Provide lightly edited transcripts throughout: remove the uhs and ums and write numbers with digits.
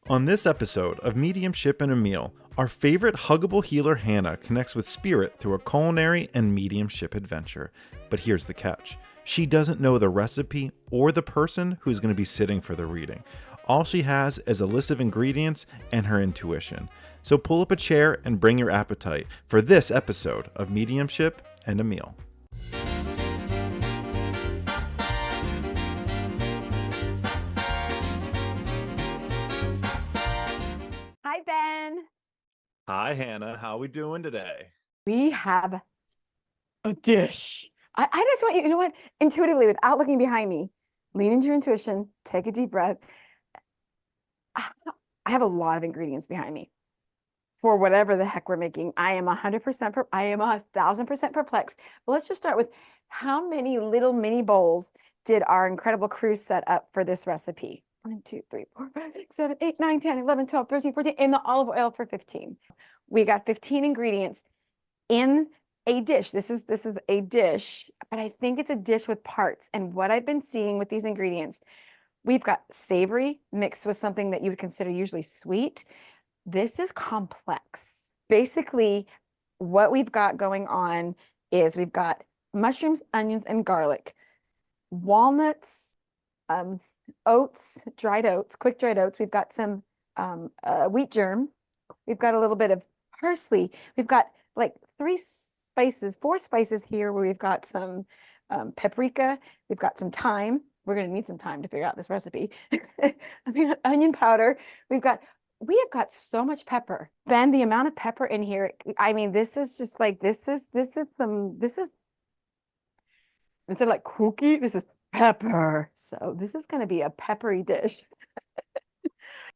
On this episode of Mediumship and a Meal, our favorite Huggable healer Hannah connects with spirit through a culinary and mediumship adventure. But here's the catch. She doesn't know the recipe or the person who's going to be sitting for the reading. All she has is a list of ingredients and her intuition. So pull up a chair and bring your appetite for this episode of Mediumship and a Meal. Hi, Ben. Hi, Hannah. How are we doing today? We have a dish. I just want you, you know what? Intuitively, without looking behind me, lean into your intuition, take a deep breath. I have a lot of ingredients behind me for whatever the heck we're making. I am 100%, I am 1,000% perplexed. But let's just start with how many little mini bowls did our incredible crew set up for this recipe? 1, 2, 3, 4, 5, 6, 7, 8, 9, 10, 11, 12, 13, 14, and the olive oil for 15. We got 15 ingredients in a dish. This is a dish, but I think it's a dish with parts. And what I've been seeing with these ingredients, we've got savory mixed with something that you would consider usually sweet. This is complex. Basically, what we've got going on is we've got mushrooms, onions, and garlic, walnuts, oats, dried oats, quick dried oats. We've got some wheat germ. We've got a little bit of parsley. We've got like 4 spices here where we've got some paprika. We've got some thyme. We're going to need some time to figure out this recipe. We've got onion powder. We have got so much pepper. Ben, the amount of pepper in here, I mean, this is just like, this is instead of like cookie, this is pepper. So this is going to be a peppery dish.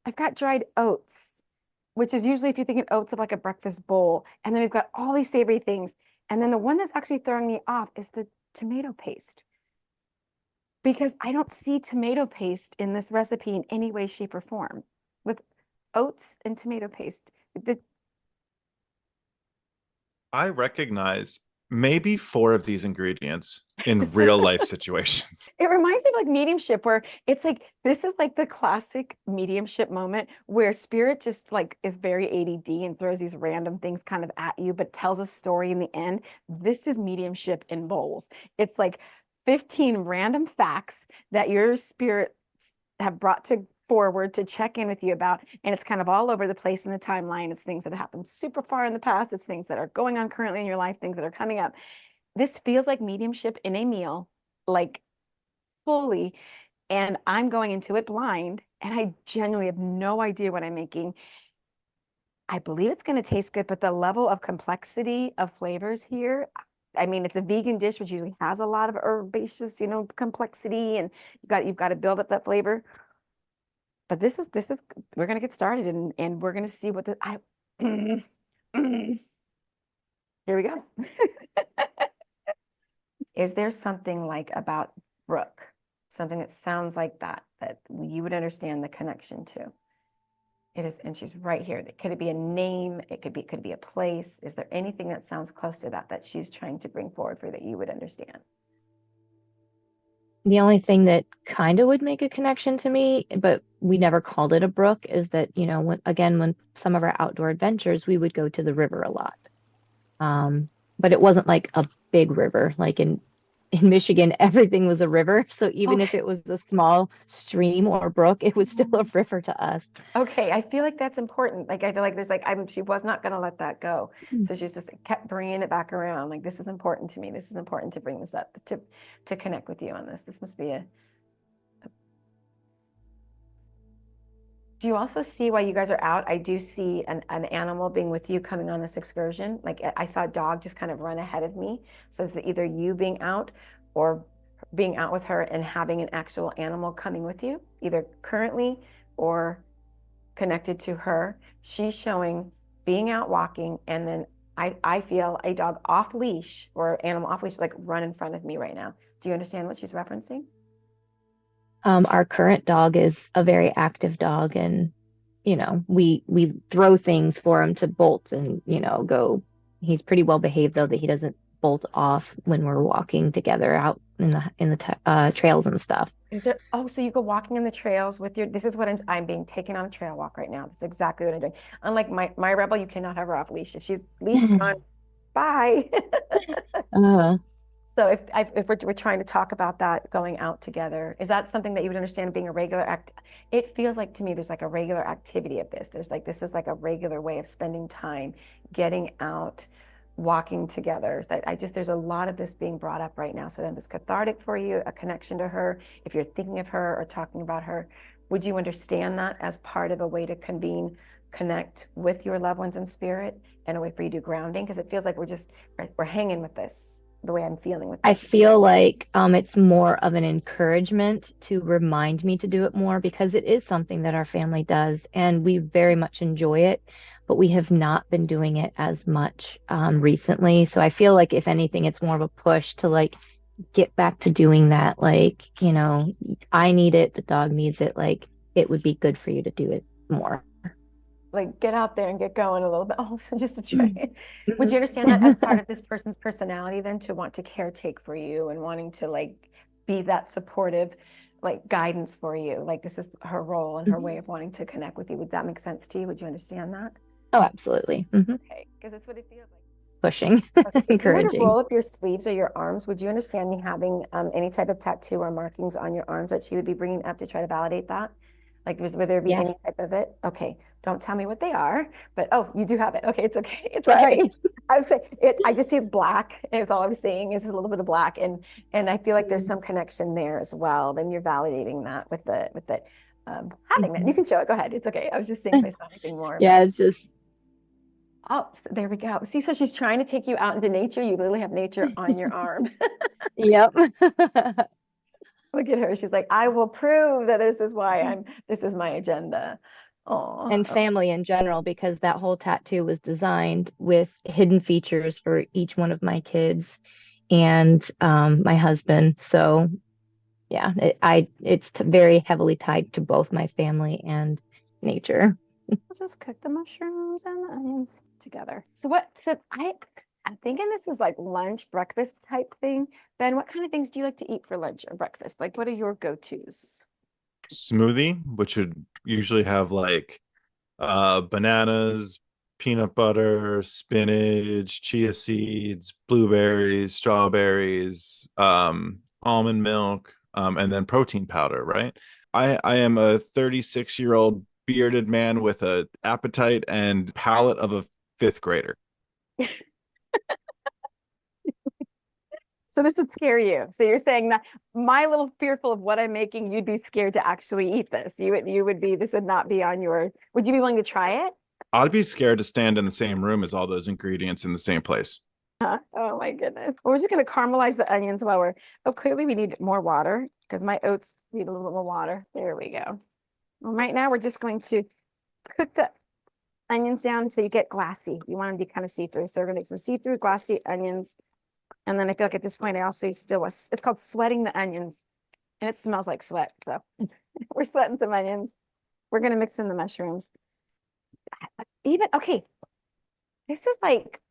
I've got dried oats, which is usually if you're thinking oats of like a breakfast bowl. And then we've got all these savory things. And then the one that's actually throwing me off is the tomato paste. Because I don't see tomato paste in this recipe in any way, shape, or form. With oats and tomato paste. I recognize maybe 4 of these ingredients in real life situations. It reminds me of like mediumship, where it's like, this is like the classic mediumship moment where spirit just like is very ADD and throws these random things kind of at you, but tells a story in the end. This is mediumship in bowls. It's like 15 random facts that your spirits have brought forward to check in with you about, and it's kind of all over the place in the timeline. It's things that happened super far in the past. It's things that are going on currently in your life, things that are coming up. This feels like mediumship in a meal, like fully, and I'm going into it blind, and I genuinely have no idea what I'm making. I believe it's going to taste good, but the level of complexity of flavors here, I mean, it's a vegan dish, which usually has a lot of herbaceous, complexity, and you've got to build up that flavor. But this is we're gonna get started, and we're gonna see what here we go. Is there something like about Brooke, something that sounds like that you would understand the connection to? It is, and she's right here. Could it be a name? It could be a place. Is there anything that sounds close to that she's trying to bring forward for that you would understand? The only thing that kind of would make a connection to me, but we never called it a brook, is that, when some of our outdoor adventures, we would go to the river a lot. But it wasn't like a big river. Like in Michigan, everything was a river. So even if it was a small stream or brook, it was still a river to us. Okay, I feel like that's important. Like, I feel like she was not going to let that go. So she's just kept bringing it back around. Like, this is important to me. This is important to bring this up, to connect with you on this. This must be Do you also see while you guys are out, I do see an animal being with you coming on this excursion. Like, I saw a dog just kind of run ahead of me. So it's either you being out or being out with her and having an actual animal coming with you, either currently or connected to her. She's showing being out walking, and then I feel a dog off leash or animal off leash, like run in front of me right now. Do you understand what she's referencing? Our current dog is a very active dog, and we throw things for him to bolt and go. He's pretty well behaved, though, that he doesn't bolt off when we're walking together out in the trails and stuff. Is there, oh, so you go walking in the trails with your, this is what I'm being taken on a trail walk right now. That's exactly what I'm doing. Unlike my rebel, you cannot have her off leash. If she's leash gone, bye. uh, So if we're trying to talk about that going out together, is that something that you would understand being a regular act? It feels like to me there's like a regular activity of this. There's like this is like a regular way of spending time, getting out, walking together. That I just there's a lot of this being brought up right now. So then it's cathartic for you, a connection to her. If you're thinking of her or talking about her, would you understand that as part of a way to convene, connect with your loved ones in spirit, and a way for you to do grounding? Because it feels like we're hanging with this the way I'm feeling with I this. feel like it's more of an encouragement to remind me to do it more because it is something that our family does and we very much enjoy it, but we have not been doing it as much recently. So I feel like if anything, it's more of a push to like get back to doing that. Like, I need it, the dog needs it. Like, it would be good for you to do it more. Like get out there and get going a little bit. Also, just to try. Would you understand that as part of this person's personality then to want to caretake for you and wanting to like be that supportive like guidance for you? Like this is her role and her way of wanting to connect with you. Would that make sense to you? Would you understand that? Oh, absolutely. Okay, because that's what it feels like. Pushing, Okay, if you were to encouraging. roll up your sleeves or your arms, would you understand me having any type of tattoo or markings on your arms that she would be bringing up to try to validate that? Like, would there be Yeah. any type of it? Okay, don't tell me what they are, but oh, you do have it. Okay, it's okay. It's okay. Sorry. I would say it. I just see black. Is all I'm seeing is a little bit of black, and I feel like there's some connection there as well. Then you're validating that with the having that. You can show it. Go ahead. It's okay. I was just seeing if I saw anything more. Yeah, it's just Oh, there we go. See, so she's trying to take you out into nature. You literally have nature on your arm. yep. Look at her. She's like, I will prove that this is my agenda. And Oh, family in general, because that whole tattoo was designed with hidden features for each one of my kids and my husband. So yeah, it's very heavily tied to both my family and nature. I'll just cook the mushrooms and the onions together. So I'm thinking this is like lunch, breakfast type thing. Ben, what kind of things do you like to eat for lunch or breakfast? Like, what are your go-tos? Smoothie, which would usually have like bananas, peanut butter, spinach, chia seeds, blueberries, strawberries, almond milk, and then protein powder, right? I am a 36-year-old bearded man with a appetite and palate of a fifth grader. So this would scare you. So you're saying that my little fearful of what I'm making, you'd be scared to actually eat this. This would not be on your, would you be willing to try it? I'd be scared to stand in the same room as all those ingredients in the same place. Oh my goodness. Well, we're just going to caramelize the onions clearly we need more water because my oats need a little bit more water. There we go. Well, right now we're just going to cook the onions down until you get glassy. You want them to be kind of see-through. So we're going to make some see-through glassy onions. And then I feel like at this point, I also still, it's called sweating the onions and it smells like sweat. So we're sweating some onions. We're going to mix in the mushrooms. Okay, this is like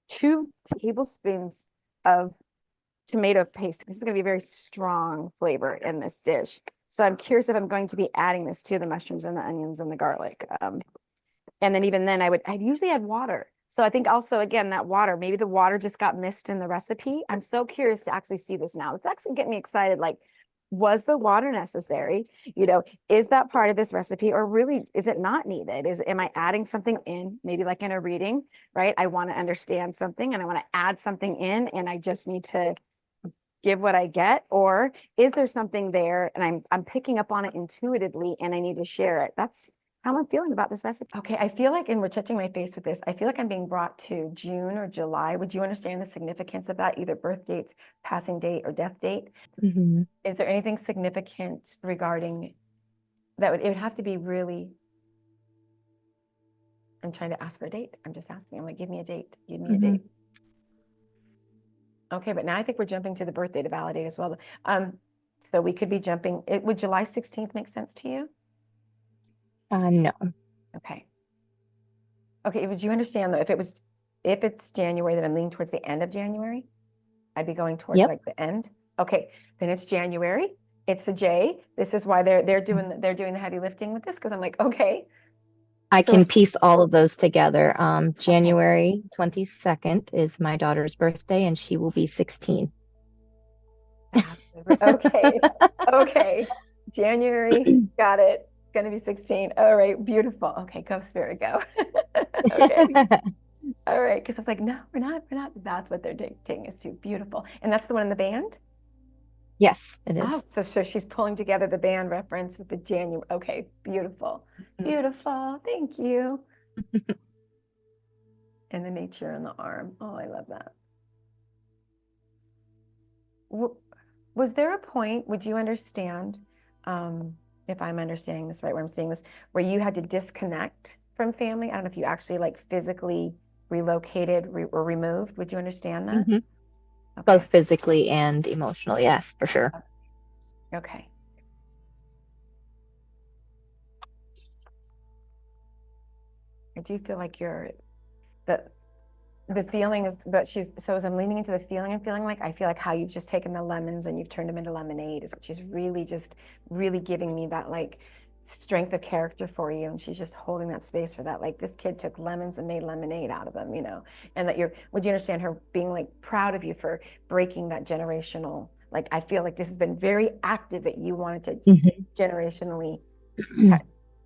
2 tablespoons of tomato paste. This is going to be a very strong flavor in this dish. So I'm curious if I'm going to be adding this to the mushrooms and the onions and the garlic. And then even then I'd usually add water. So I think also, again, that water, maybe the water just got missed in the recipe. I'm so curious to actually see this now. It's actually getting me excited. Like, was the water necessary? Is that part of this recipe or really is it not needed? Am I adding something in, maybe like in a reading, right? I want to understand something and I want to add something in and I just need to give what I get, or is there something there and I'm picking up on it intuitively and I need to share it? That's how I'm feeling about this recipe. Okay, I feel like, and we're touching my face with this, I feel like I'm being brought to June or July. Would you understand the significance of that, either birth dates, passing date, or death date? Mm-hmm. Is there anything significant regarding that? It would have to be really, I'm trying to ask for a date. I'm just asking. I'm like, give me a date. Give me a date. Okay, but now I think we're jumping to the birthday to validate as well. So we could be jumping, would July 16th make sense to you? No. Okay. Okay, would you understand though, if it's January, then I'm leaning towards the end of January? I'd be going towards Yep. like the end. Okay, then it's January. It's the J. This is why they're doing the heavy lifting with this, because I'm like, okay. I So can if, piece all of those together. okay, January 22nd is my daughter's birthday, and she will be 16. okay, okay. January, got it. Gonna be 16. All right, beautiful. Okay, go spirit, go. Okay. All right, because I was like, no, we're not. That's what they're taking us to. Beautiful. And that's the one in the band? Yes, it is. Oh, so she's pulling together the band reference with the January. Okay, beautiful. Beautiful. Thank you. And the nature on the arm. Oh, I love that. Was there a point, would you understand, if I'm understanding this right, where I'm seeing this, where you had to disconnect from family? I don't know if you actually like physically relocated or removed. Would you understand that? Mhm. Okay. Both physically and emotionally, yes, for sure. Okay. I do feel like the feeling is, but so as I'm leaning into the feeling, I'm feeling like, I feel like how you've just taken the lemons and you've turned them into lemonade is what she's really giving me, that like strength of character for you. And she's just holding that space for that. Like, this kid took lemons and made lemonade out of them, you know, and that would you understand her being like proud of you for breaking that generational, like, I feel like this has been very active that you wanted to Mhm. generationally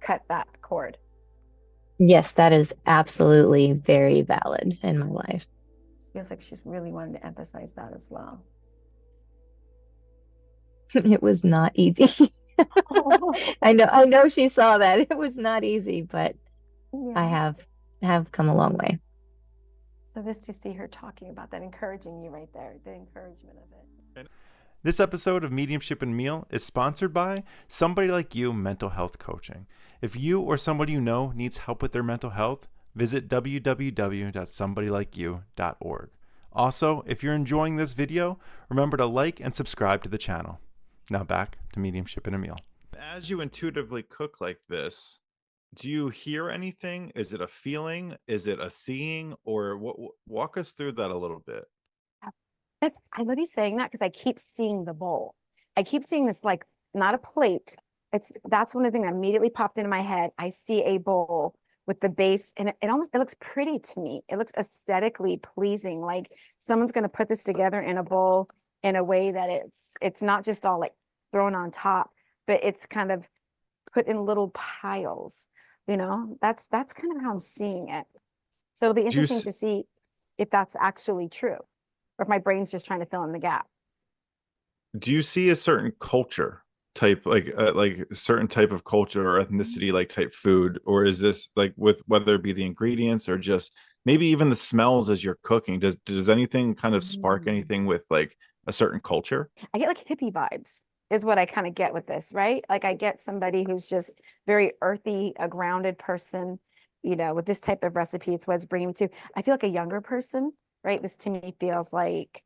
cut that cord. Yes, that is absolutely very valid in my life. Feels like she's really wanted to emphasize that as well. It was not easy. I know she saw that. It was not easy, but I Yeah. have come a long way. So this to see her talking about that, encouraging you right there, the encouragement of it. This episode of Mediumship and Meal is sponsored by Somebody Like You Mental Health Coaching. If you or somebody you know needs help with their mental health, visit www.somebodylikeyou.org. Also, if you're enjoying this video, remember to like and subscribe to the channel. Now back to Mediumship and a Meal. As you intuitively cook like this, do you hear anything? Is it a feeling? Is it a seeing? Or walk us through that a little bit. I love you saying that, because I keep seeing the bowl. I keep seeing this, like, not a plate. That's one of the things that immediately popped into my head. I see a bowl with the base, and it looks pretty to me. It looks aesthetically pleasing. Like someone's going to put this together in a bowl in a way that it's not just all like thrown on top, but it's kind of put in little piles. You know, that's kind of how I'm seeing it. So it'll be Do you interesting to see if that's actually true, or if my brain's just trying to fill in the gap. do you see a certain culture type, like a certain type of culture or ethnicity, like type food, or is this like, with whether it be the ingredients or just maybe even the smells as you're cooking, does anything kind of spark anything with like a certain culture? I get like hippie vibes is what I kind of get with this, right? Like I get somebody who's just very earthy, a grounded person, you know, with this type of recipe. It's what it's bringing me to. I feel like a younger person, right? This to me feels like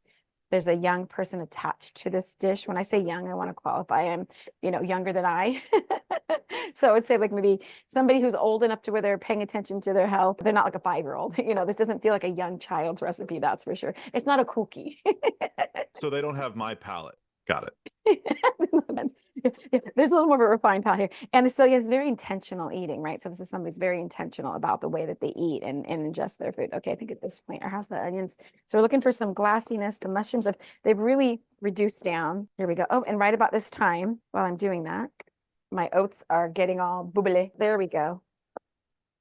there's a young person attached to this dish. When I say young, I want to qualify I'm, you know, younger than I. So I would say like maybe somebody who's old enough to where they're paying attention to their health. They're not like a 5-year-old. You know, this doesn't feel like a young child's recipe, that's for sure. It's not a cookie. So they don't have my palate. Got it. Yeah, there's a little more of a refined palate here. And so yeah, it's very intentional eating, right? So this is somebody's very intentional about the way that they eat and ingest their food. Okay, I think at this point, our house, the onions. So we're looking for some glassiness. The mushrooms they've really reduced down. Here we go. Oh, and right about this time, while I'm doing that, my oats are getting all bubbly. There we go.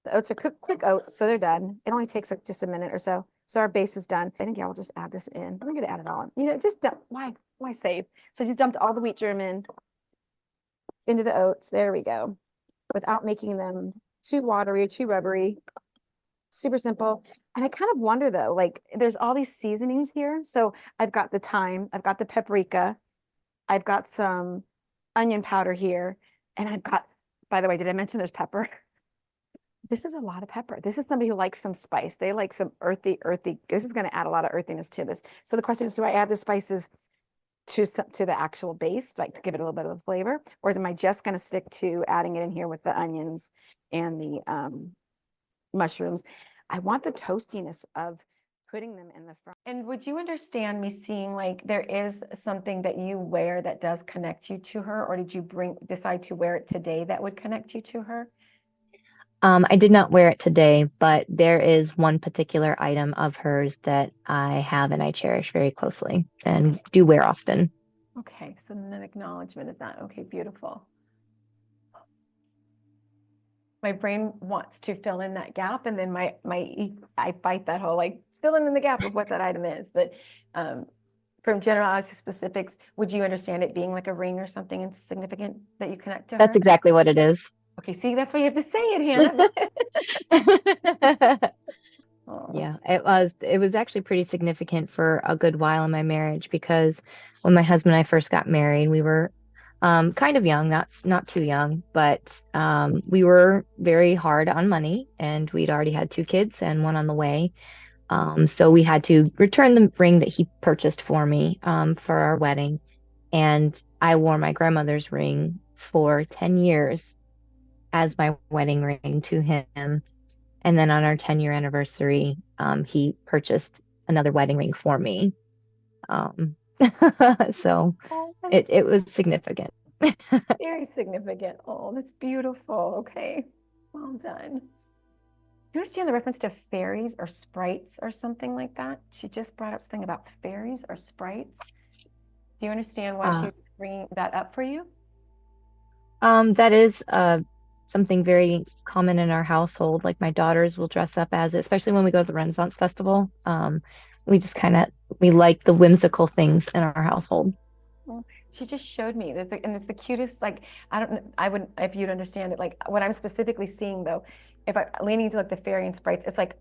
The oats are quick oats, so they're done. It only takes like just a minute or so. So our base is done. I think yeah, we'll just add this in. I'm gonna add it all in. You know, just dump, why save? So just dumped all the wheat germ into the oats. There we go. Without making them too watery or too rubbery. Super simple. And I kind of wonder though, like there's all these seasonings here. So I've got the thyme, I've got the paprika, I've got some onion powder here, and I've got, by the way, did I mention there's pepper? This is a lot of pepper. This is somebody who likes some spice. They like some earthy. This is going to add a lot of earthiness to this. So the question is, do I add the spices to the actual base, like to give it a little bit of a flavor, or am I just going to stick to adding it in here with the onions and the mushrooms? I want the toastiness of putting them in the front. And would you understand me seeing like there is something that you wear that does connect you to her, or did you decide to wear it today that would connect you to her? I did not wear it today, but there is one particular item of hers that I have and I cherish very closely and do wear often. Okay, so then an acknowledgement of that. Okay, beautiful. My brain wants to fill in that gap, and then I fight that whole like filling in the gap of what that item is. But from generalities to specifics, would you understand it being like a ring or something insignificant that you connect to her? That's exactly what it is. Okay, see, that's why you have to say it, Hannah. Oh. Yeah, it was actually pretty significant for a good while in my marriage because when my husband and I first got married, we were kind of young, not too young, but we were very hard on money and we'd already had two kids and one on the way. So we had to return the ring that he purchased for me for our wedding. And I wore my grandmother's ring for 10 years as my wedding ring to him. And then on our 10-year anniversary, he purchased another wedding ring for me. Um, so Oh, it was significant. very significant. Oh, that's beautiful. Okay, well done. Do you understand the reference to fairies or sprites or something like that? She just brought up something about fairies or sprites. Do you understand why she was bringing that up for you? That is something very common in our household. Like my daughters will dress up as it, especially when we go to the Renaissance Festival. We just we like the whimsical things in our household. Well, she just showed me that, and it's the cutest. Like I don't, I would if you'd understand it. Like what I'm specifically seeing though, if I'm leaning to like the fairy and sprites, it's like,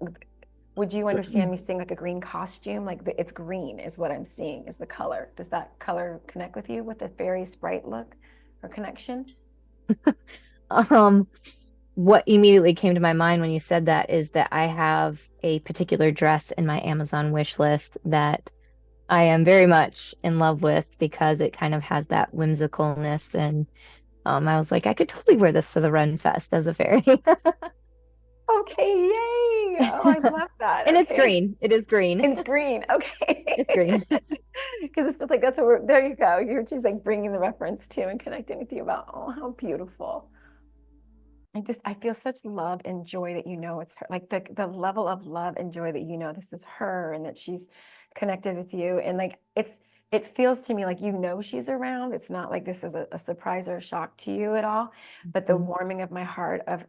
would you understand me seeing like a green costume? Like it's green is what I'm seeing is the color. Does that color connect with you with the fairy sprite look or connection? Um, what immediately came to my mind when you said that is that I have a particular dress in my Amazon wish list that I am very much in love with because it kind of has that whimsicalness. And I was like, I could totally wear this to the Ren Fest as a fairy. Okay, yay! Oh, I love that. And it's Okay. green. It is green. It's green. Okay. It's green. Because it's like that's what we're there you go. You're just like bringing the reference to and connecting with you about, oh, how beautiful. I feel such love and joy that you know it's her. Like the level of love and joy that you know this is her and that she's connected with you. And like it feels to me like you know she's around. It's not like this is a surprise or a shock to you at all. But the warming of my heart of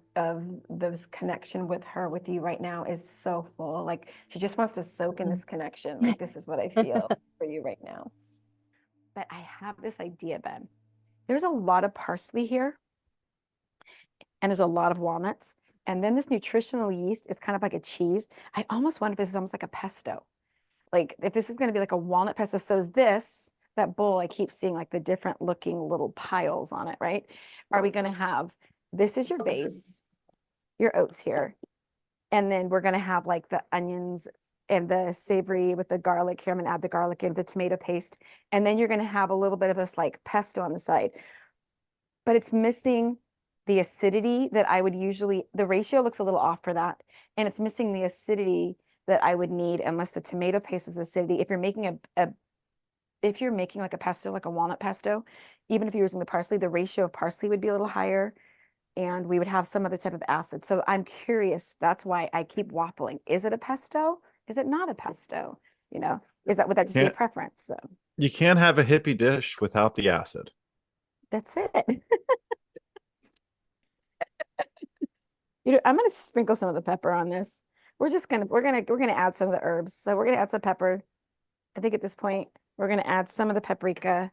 this connection with her, with you right now is so full. Like she just wants to soak in this connection. Like this is what I feel for you right now. But I have this idea, Ben. There's a lot of parsley here and there's a lot of walnuts. And then this nutritional yeast is kind of like a cheese. I almost wonder if this is almost like a pesto. Like if this is going to be like a walnut pesto. So is this, that bowl, I keep seeing like the different looking little piles on it, right? Are we going to have, this is your base, your oats here. And then we're going to have like the onions and the savory with the garlic here. I'm going to add the garlic and the tomato paste. And then you're going to have a little bit of this like pesto on the side. But it's missing the acidity that I would usually, the ratio looks a little off for that. And it's missing the acidity that I would need unless the tomato paste was acidity. If you're making if you're making like a pesto, like a walnut pesto, even if you're using the parsley, the ratio of parsley would be a little higher and we would have some other type of acid. So I'm curious, that's why I keep waffling. Is it a pesto? Is it not a pesto? You know, would that just be a preference? So You can't have a hippie dish without the acid. that's it. I'm gonna sprinkle some of the pepper on this. We're gonna add some of the herbs. So we're gonna add some pepper. I think at this point we're gonna add some of the paprika.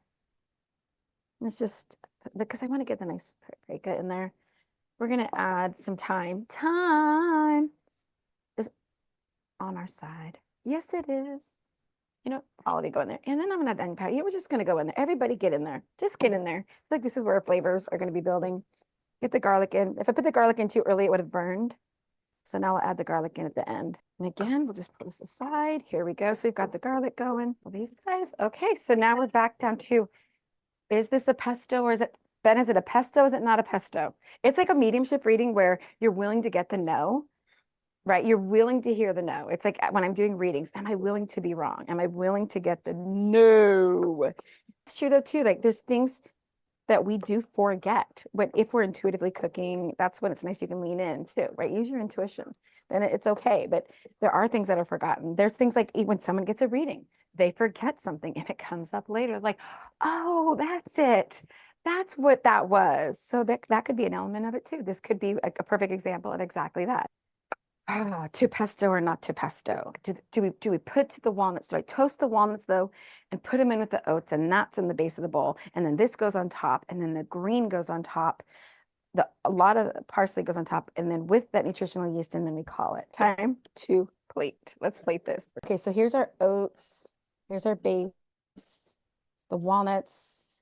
It's just because I want to get the nice paprika in there. We're gonna add some thyme. Thyme is on our side. Yes, it is. All of you go in there. And then I'm gonna add onion powder. We're just gonna go in there. Everybody get in there. Just get in there. Like this is where our flavors are gonna be building. Get the garlic in. If I put the garlic in too early, it would have burned. So now I'll add the garlic in at the end. And again, we'll just put this aside. Here we go. So we've got the garlic going. Well, these guys. Okay, so now we're back down to, is this a pesto or is it, Ben, is it a pesto? Is it not a pesto? It's like a mediumship reading where you're willing to get the no. right? You're willing to hear the no. It's like when I'm doing readings, am I willing to be wrong? Am I willing to get the no? It's true though too. Like there's things that we do forget when if we're intuitively cooking. That's when it's nice you can lean in too, right? Use your intuition, then it's okay. But there are things that are forgotten. There's things like when someone gets a reading, they forget something and it comes up later, like, oh, that's it, that's what that was. So that could be an element of it too. This could be a perfect example of exactly that. To pesto or not to pesto? Do we put the walnuts? Do I toast the walnuts though and put them in with the oats, and that's in the base of the bowl, and then this goes on top, and then the green goes on top, a lot of parsley goes on top, and then with that nutritional yeast, and then we call it time to plate. Let's plate this. Okay, so here's our oats. Here's our base. The walnuts.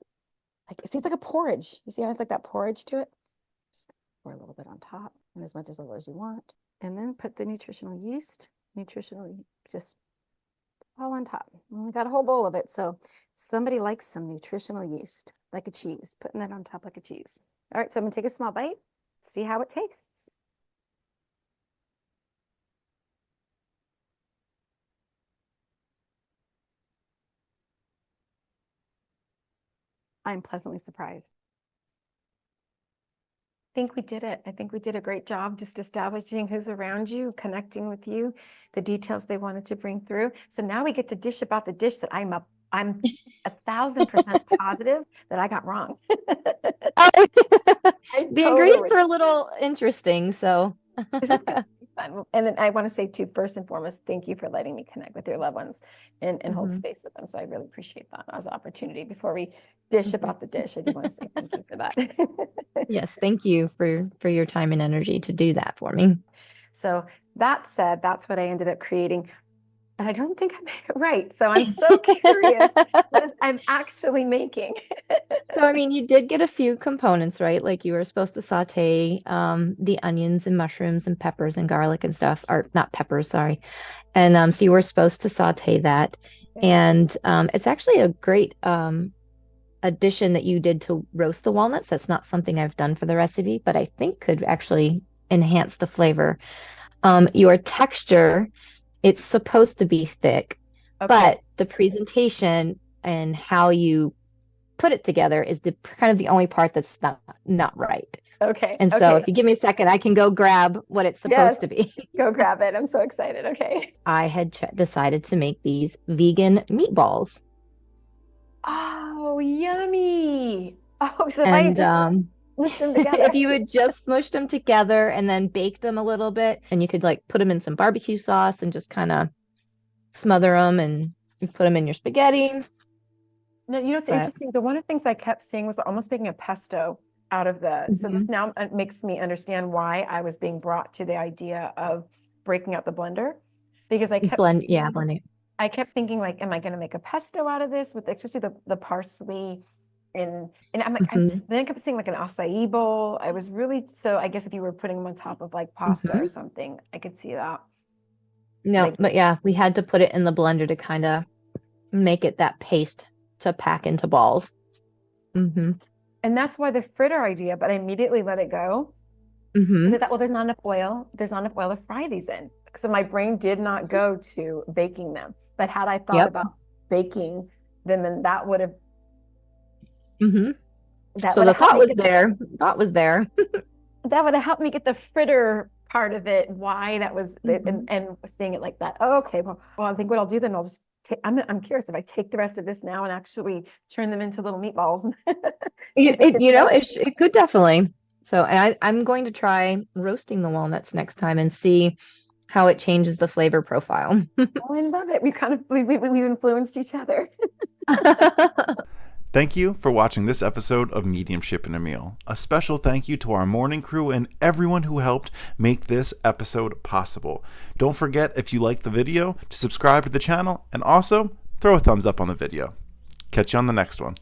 Like it seems like a porridge. You see how it's like that porridge to it? Just pour a little bit on top, and as much as little as you want. And then put the nutritional yeast, just all on top. And we got a whole bowl of it. So somebody likes some nutritional yeast, like a cheese, putting that on top like a cheese. All right, so I'm gonna take a small bite, see how it tastes. I'm pleasantly surprised. I think we did it. I think we did a great job just establishing who's around you, connecting with you, the details they wanted to bring through. So now we get to dish about the dish that I'm 1,000% positive that I got wrong. The Totally. ingredients are a little interesting, so. This is gonna be fun. And then I want to say too, first and foremost, thank you for letting me connect with your loved ones and hold space with them. So I really appreciate that as an opportunity. Before we dish about the dish, I do want to say thank you for that. Yes, thank you for your time and energy to do that for me. So that said, that's what I ended up creating. But I don't think I made it right. So I'm so curious what I'm actually making. So, I mean, you did get a few components, right? Like you were supposed to saute the onions and mushrooms and peppers and garlic and stuff, or not peppers, sorry. And so you were supposed to saute that. And it's actually a great addition that you did to roast the walnuts. That's not something I've done for the recipe, but I think could actually enhance the flavor. Your texture, it's supposed to be thick, but the presentation and how you put it together is the kind of the only part that's not right. Okay. And so if you give me a second, I can go grab what it's supposed to be. Go grab it. I'm so excited. Okay. I had decided to make these vegan meatballs. Oh, yummy. Oh, so if And I just smushed them together. if you had just smushed them together and then baked them a little bit, and you could like put them in some barbecue sauce and just kind of smother them and put them in your spaghetti. No, you know what's interesting? The one of the things I kept seeing was almost making a pesto out of the. So this now makes me understand why I was being brought to the idea of breaking out the blender, because I kept blending. I kept thinking like, am I going to make a pesto out of this with especially the parsley and I'm like, then I kept seeing like an acai bowl. I was really, so I guess if you were putting them on top of like pasta or something, I could see that. No, but yeah, we had to put it in the blender to kind of make it that paste to pack into balls. And that's why the fritter idea, but I immediately let it go. I thought, well, there's not enough oil. There's not enough oil to fry these in. So my brain did not go to baking them. But had I thought about baking them, then that would have. So the thought was there. Thought was there. That would have helped me get the fritter part of it. Why that was and seeing it like that. Oh, okay. Well, I think what I'll do then, I'll just take. I'm curious if I take the rest of this now and actually turn them into little meatballs. It could definitely. So, and I'm going to try roasting the walnuts next time and see how it changes the flavor profile. Oh, I love it. We've influenced each other. Thank you for watching this episode of Mediumship in a Meal. A special thank you to our morning crew and everyone who helped make this episode possible. Don't forget, if you liked the video, to subscribe to the channel and also throw a thumbs up on the video. Catch you on the next one.